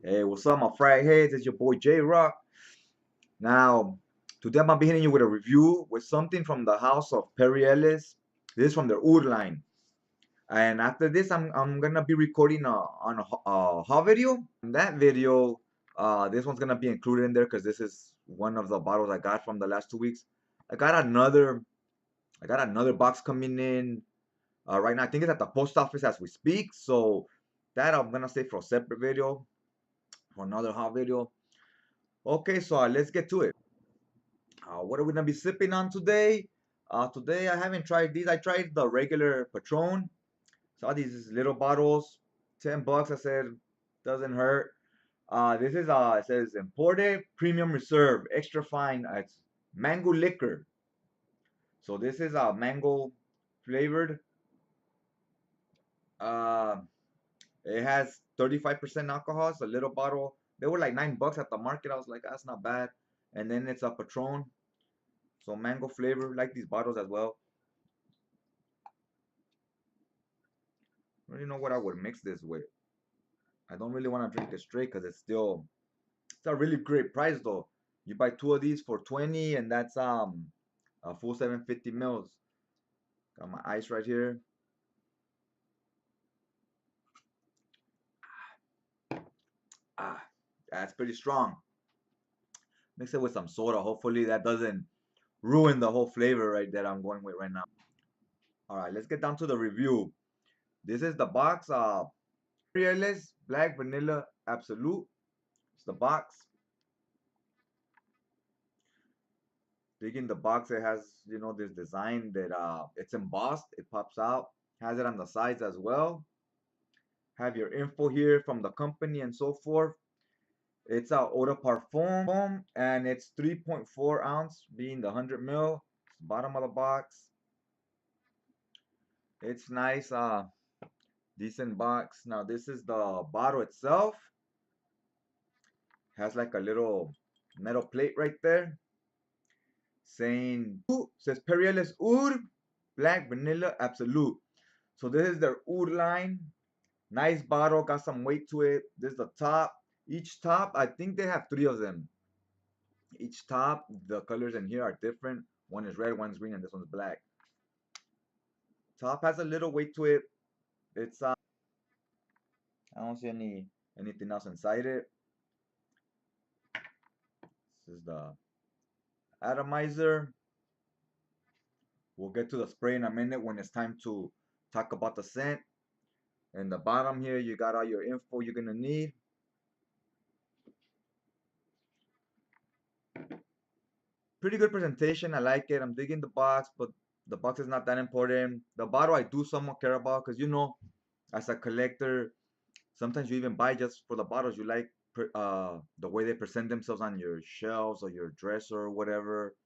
Hey, what's up, my fried heads? It's your boy J Rock. Now, today I'm gonna be hitting you with a review with something from the house of Perry Ellis. This is from their Oud line. And after this, I'm gonna be recording a haul video. In that video, this one's gonna be included in there because this is one of the bottles I got from the last 2 weeks. I got another, I got another box coming in right now. I think it's at the post office as we speak. So that I'm gonna save for a separate video, for another haul video. Okay, so let's get to it. What are we gonna be sipping on today? Today I haven't tried these. I tried the regular Patron. Saw these little bottles, $10. I said doesn't hurt. This is it says imported premium reserve, extra fine. It's mango liquor. So this is mango flavored. Uh, it has 35% alcohol. It's a little bottle. They were like $9 at the market. I was like, that's not bad. And then it's a Patron. So mango flavor, like these bottles as well. I don't really know what I would mix this with. I don't really want to drink it straight because it's a really great price though. You buy two of these for 20 and that's a full 750 mils. Got my ice right here. Ah, that's pretty strong. Mix it with some soda. Hopefully that doesn't ruin the whole flavor right that I'm going with right now. All right, let's get down to the review. This is the box. Fearless Black Vanilla Absolute. It's the box. Big in the box, it has, this design that it's embossed, it pops out, has it on the sides as well. Have your info here from the company and so forth. It's a eau de parfum and it's 3.4 ounce, being the 100 mil. Bottom of the box. It's nice, decent box. Now this is the bottle itself. Has like a little metal plate right there saying, says Perieles Oud Black Vanilla Absolute. So this is their Oud line. Nice bottle, got some weight to it. This is the top. Each top, I think they have three of them. Each top, the colors in here are different. One is red, one's green, and this one's black. Top has a little weight to it. It's I don't see anything else inside it. This is the atomizer. We'll get to the spray in a minute when it's time to talk about the scent. In the bottom here, you got all your info you're gonna need. Pretty good presentation. I like it. I'm digging the box, but the box is not that important. The bottle I do somewhat care about because as a collector, sometimes you even buy just for the bottles. You like the way they present themselves on your shelves or your dresser or whatever.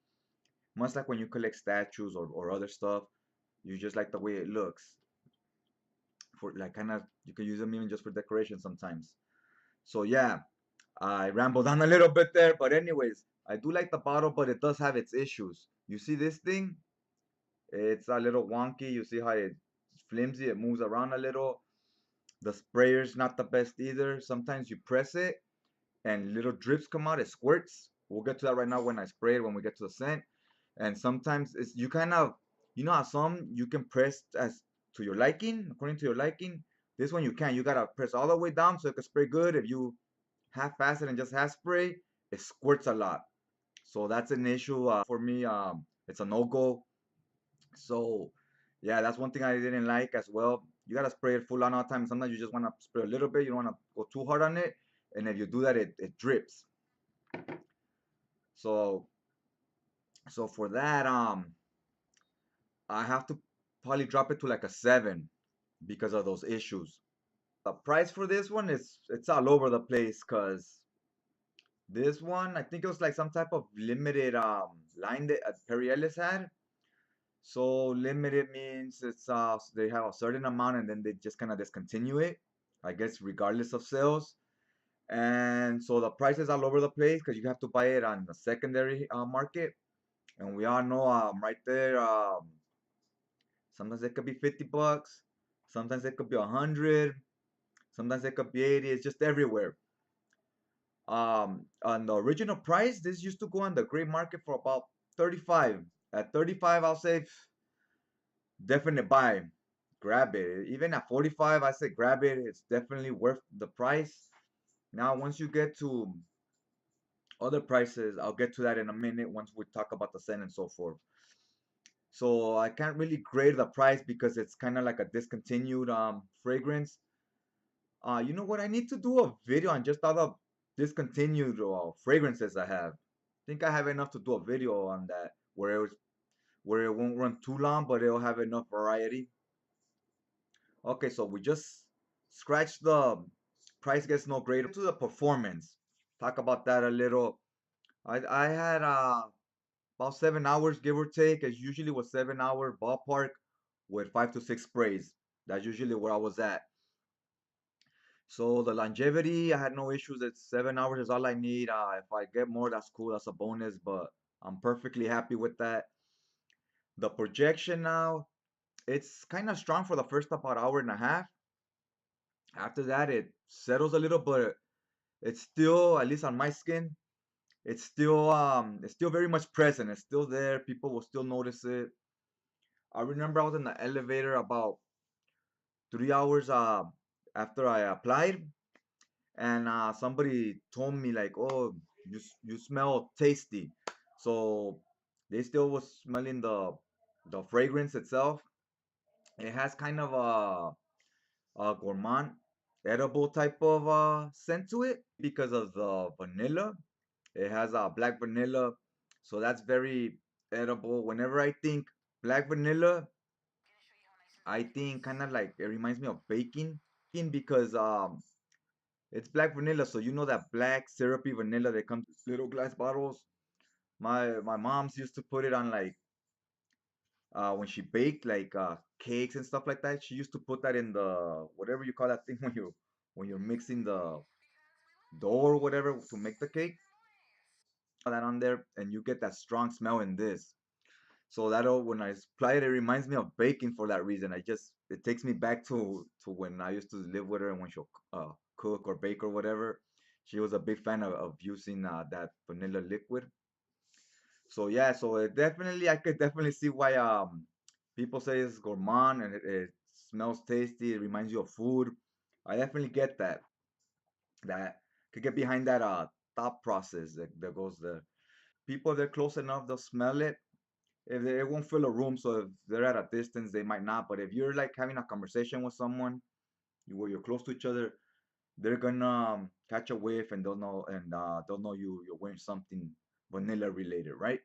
Much like when you collect statues or other stuff, you just like the way it looks. For like kind of you can use them even just for decoration sometimes. So yeah, I rambled on a little bit there, but anyways, I do like the bottle, but it does have its issues. You see this thing? It's a little wonky. You see how it's flimsy, it moves around a little. The sprayer's not the best either. Sometimes you press it and little drips come out, it squirts. We'll get to that right now when I spray it when we get to the scent. And sometimes it's you kind of how some you can press as to your liking, according to your liking. This one you can't. You gotta press all the way down so it can spray good. If you half-fast it and just half spray, it squirts a lot. So that's an issue for me. It's a no-go. So yeah, that's one thing I didn't like as well. You gotta spray it full on all the time. Sometimes you just wanna spray a little bit. You don't wanna go too hard on it. And if you do that, it drips. So for that, I have to probably drop it to like a 7 because of those issues. The price for this one is it's all over the place because this one I think it was like some type of limited line that Perry Ellis had. So limited means it's they have a certain amount and then they just kind of discontinue it, I guess regardless of sales. And so the price is all over the place because you have to buy it on the secondary market. And we all know right there, sometimes it could be $50, sometimes it could be 100, sometimes it could be 80. It's just everywhere. On the original price, this used to go on the gray market for about 35. At 35, I'll say definite buy. Grab it. Even at 45, I say grab it. It's definitely worth the price. Now, once you get to other prices, I'll get to that in a minute once we talk about the scent and so forth. So I can't really grade the price because it's kind of like a discontinued fragrance. You know what? I need to do a video on just all the discontinued fragrances I have. I think I have enough to do a video on that where it won't run too long, but it'll have enough variety. Okay, so we just scratched the price gets no greater to the performance. Talk about that a little. I had about 7 hours give or take. It usually was 7 hour ballpark with 5 to 6 sprays. That's usually where I was at. So the longevity, I had no issues. It's 7 hours is all I need. If I get more, that's cool. That's a bonus, but I'm perfectly happy with that. The projection now, it's kind of strong for the first about hour and a half. After that, it settles a little, but it's still, at least on my skin, it's still very much present. It's still there. People will still notice it. I remember I was in the elevator about 3 hours after I applied, and somebody told me like, "Oh, you smell tasty." So they still was smelling the fragrance itself. It has kind of a gourmand, edible type of scent to it because of the vanilla. It has black vanilla, so that's very edible. Whenever I think black vanilla, I think kind of like it reminds me of baking because it's black vanilla, so you know that black syrupy vanilla that comes in little glass bottles. My mom's used to put it on like when she baked like cakes and stuff like that. She used to put that in the whatever you call that thing when you're mixing the dough or whatever to make the cake. That on there, and you get that strong smell in this. So that'll when I apply it, it reminds me of baking for that reason. It takes me back to when I used to live with her and when she'll cook or bake or whatever. She was a big fan of using that vanilla liquid. So yeah, so it definitely I could definitely see why people say it's gourmand and it smells tasty. It reminds you of food. I definitely get that. That could get behind that thought process that goes there. People they're close enough, they'll smell it. If they, it won't fill a room, so if they're at a distance, they might not. But if you're like having a conversation with someone where you're close to each other, they're gonna catch a whiff and they'll know you're wearing something vanilla related, right?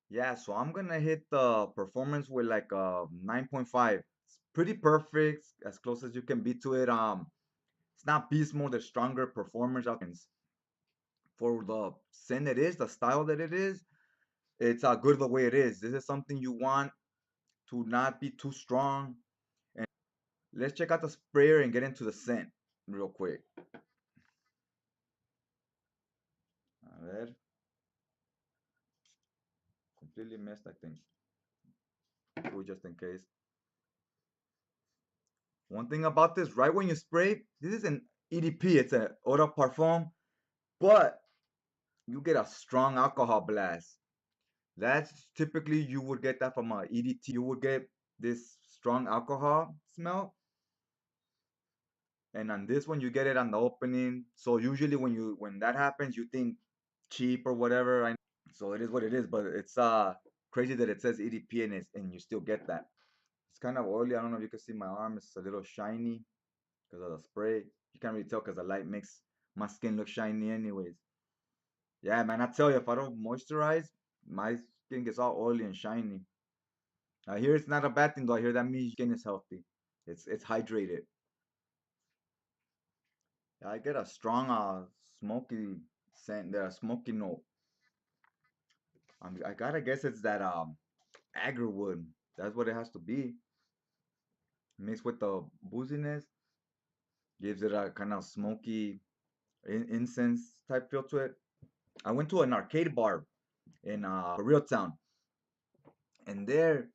Yeah, so I'm gonna hit the performance with like a 9.5. It's pretty perfect, as close as you can be to it. It's not beast mode, there's stronger performers out for the scent it is, the style that it is. It's good the way it is. This is something you want to not be too strong. And let's check out the sprayer and get into the scent real quick. A ver, completely missed, I think. Just in case. One thing about this, right when you spray, this is an EDP. It's an eau de parfum, but you get a strong alcohol blast. That's typically you would get that from a EDT. You would get this strong alcohol smell, and on this one you get it on the opening. So usually when that happens, you think cheap or whatever. So it is what it is, but it's crazy that it says EDP and you still get that. It's kind of oily. I don't know if you can see my arm. It's a little shiny because of the spray. You can't really tell because the light makes my skin look shiny anyways. Yeah, man, I tell you, if I don't moisturize, my skin gets all oily and shiny. I hear it's not a bad thing though. I hear that means your skin is healthy. It's hydrated. Yeah, I get a strong smoky scent there, a smoky note. I gotta guess it's that agarwood. That's what it has to be. Mixed with the booziness, gives it a kind of smoky incense type feel to it. I went to an arcade bar in Koreatown, and there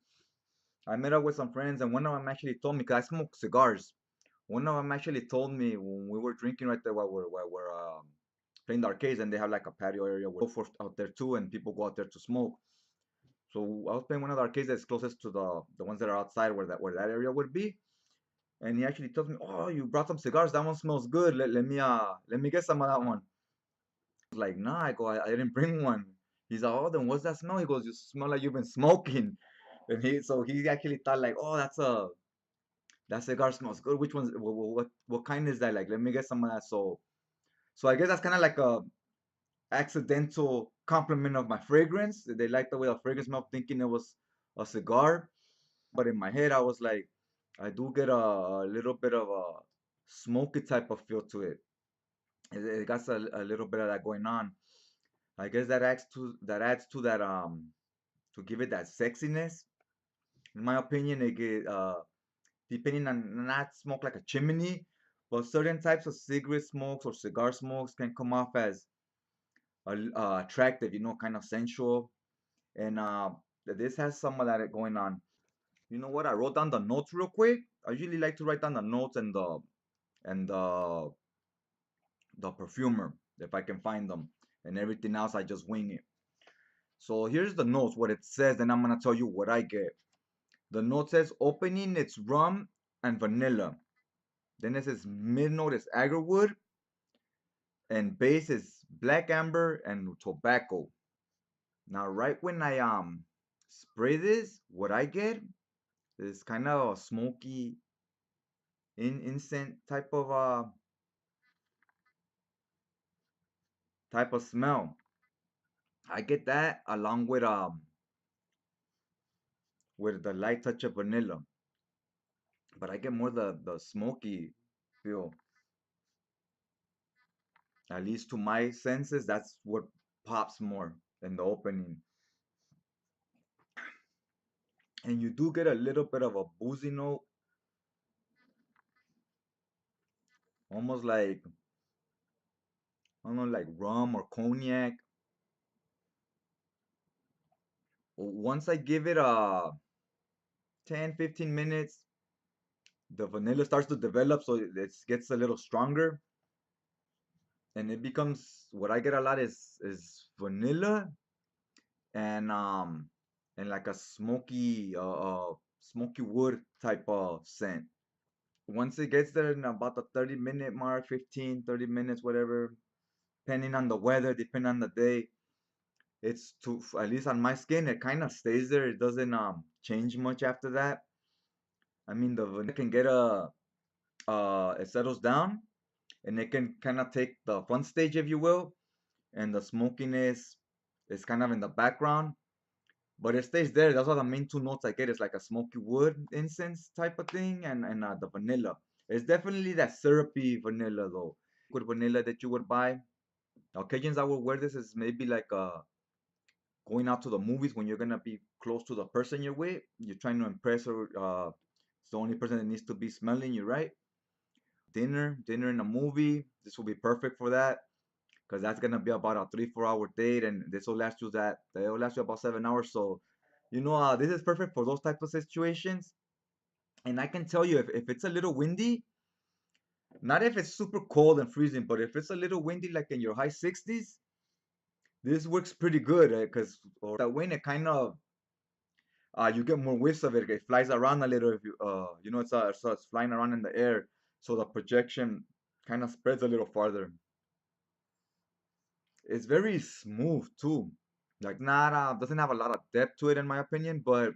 I met up with some friends, and one of them actually told me, because I smoke cigars. One of them actually told me when we were drinking right there while we're playing the arcades, and they have like a patio area where go for out there too, and people go out there to smoke. So I was playing one of the arcades that's closest to the ones that are outside where that area would be. And he actually tells me, "Oh, you brought some cigars. That one smells good. Let me get some of that one." I was like, "Nah," I go, I didn't bring one. He's like, "Oh, then what's that smell?" He goes, "You smell like you've been smoking." And he actually thought like, "Oh, that cigar smells good. Which one's what kind is that? Like, let me get some of that." So I guess that's kind of like a accidental compliment of my fragrance. They liked the way the fragrance smelled, thinking it was a cigar. But in my head, I was like, I do get a little bit of a smoky type of feel to it. It got a little bit of that going on. I guess that adds to that to give it that sexiness. In my opinion, it get depending on not smoke like a chimney, but certain types of cigarette smokes or cigar smokes can come off as attractive, kind of sensual. And this has some of that going on. You know what? I wrote down the notes real quick. I usually like to write down the notes and the perfumer if I can find them, and everything else I just wing it. So here's the notes, what it says, and I'm gonna tell you what I get. The note says opening it's rum and vanilla. Then it says mid note is agarwood, and base is black amber and tobacco. Now, right when I spray this, what I get is kind of a smoky incense type of smell. I get that along with the light touch of vanilla, but I get more the smoky feel. At least to my senses, that's what pops more in the opening. And you do get a little bit of a boozy note, almost like, I don't know, like rum or cognac. Once I give it a 10, 15 minutes, the vanilla starts to develop, so it gets a little stronger, and it becomes, what I get a lot is vanilla and like a smoky wood type of scent. Once it gets there in about the 30-minute mark, 15, 30 minutes, whatever, depending on the weather, depending on the day, it's to, at least on my skin, it kind of stays there. It doesn't change much after that. I mean, the vanilla can get it settles down, and it can kind of take the front stage, if you will, and the smokiness is kind of in the background, but it stays there. Those are the main two notes I get. It's like a smoky wood incense type of thing, and the vanilla. It's definitely that syrupy vanilla though. Good vanilla that you would buy. The occasions I would wear this is maybe like going out to the movies when you're gonna be close to the person you're with. You're trying to impress her. It's the only person that needs to be smelling you, right? Dinner in a movie. This will be perfect for that because that's gonna be about a 3-4 hour date, and this will last you that. It will last you about 7 hours. So, this is perfect for those types of situations. And I can tell you, if it's a little windy, not if it's super cold and freezing, but if it's a little windy, like in your high 60s, this works pretty good because or that wind, it kind of you get more whiffs of it. It flies around a little. If it's flying around in the air, so the projection kind of spreads a little farther. It's very smooth too. Like not doesn't have a lot of depth to it in my opinion, but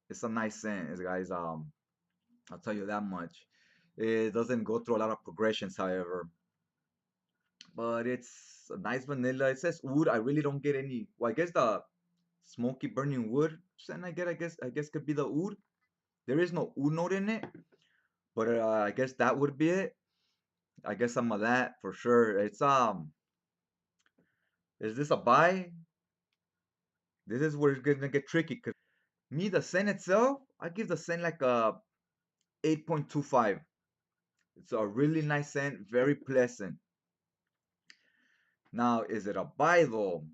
it's a nice scent, guys. I'll tell you that much. It doesn't go through a lot of progressions, however, but it's a nice vanilla. It says wood. I really don't get any. Well, I guess the smoky burning wood scent I guess could be the oud. There is no oud note in it, but I guess that would be it. I guess some of that for sure. Is this a buy? This is where it's gonna get tricky. Cause me, the scent itself, I give the scent like a 8.25. It's a really nice scent, very pleasant. Now, is it a buy though?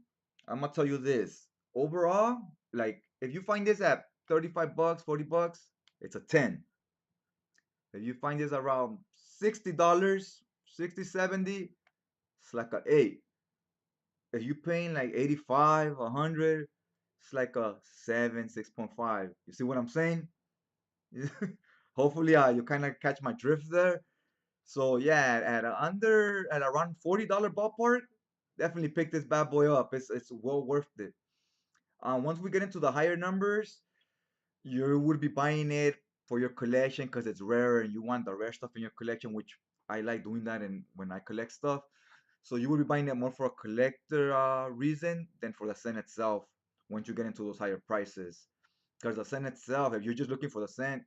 I'm gonna tell you this. Overall, like if you find this at 35 bucks, 40 bucks, it's a 10. If you find this around $60, 60, 70, it's like a 8. If you paying like 85, 100, it's like a 7, 6.5. You see what I'm saying? Hopefully, you kind of catch my drift there. So yeah, at around $40 ballpark, definitely pick this bad boy up. It's well worth it. Once we get into the higher numbers, you would be buying it for your collection because it's rare and you want the rare stuff in your collection, which I like doing that and when I collect stuff. So you would be buying it more for a collector reason than for the scent itself once you get into those higher prices. Because the scent itself, if you're just looking for the scent,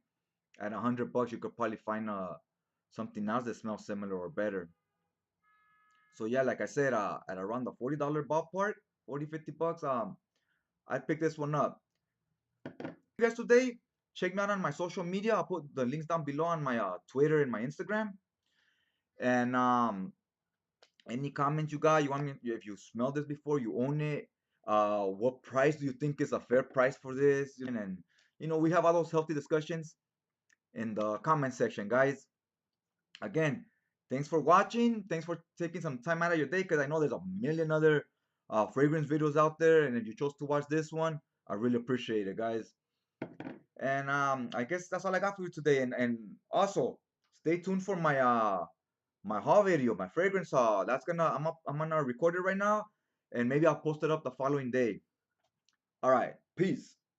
at $100 you could probably find something else that smells similar or better. So yeah, like I said, at around the $40 ballpark, 40, $50, I picked this one up. You guys today, check me out on my social media. I'll put the links down below on my Twitter and my Instagram. And any comments you got, you want me, if you smell this before, you own it, what price do you think is a fair price for this? And we have all those healthy discussions in the comment section, guys. Again, thanks for watching. Thanks for taking some time out of your day because I know there's a million other fragrance videos out there. And if you chose to watch this one, I really appreciate it, guys. And I guess that's all I got for you today. And also, stay tuned for my haul video, my fragrance haul. I'm gonna record it right now, and maybe I'll post it up the following day. All right, peace.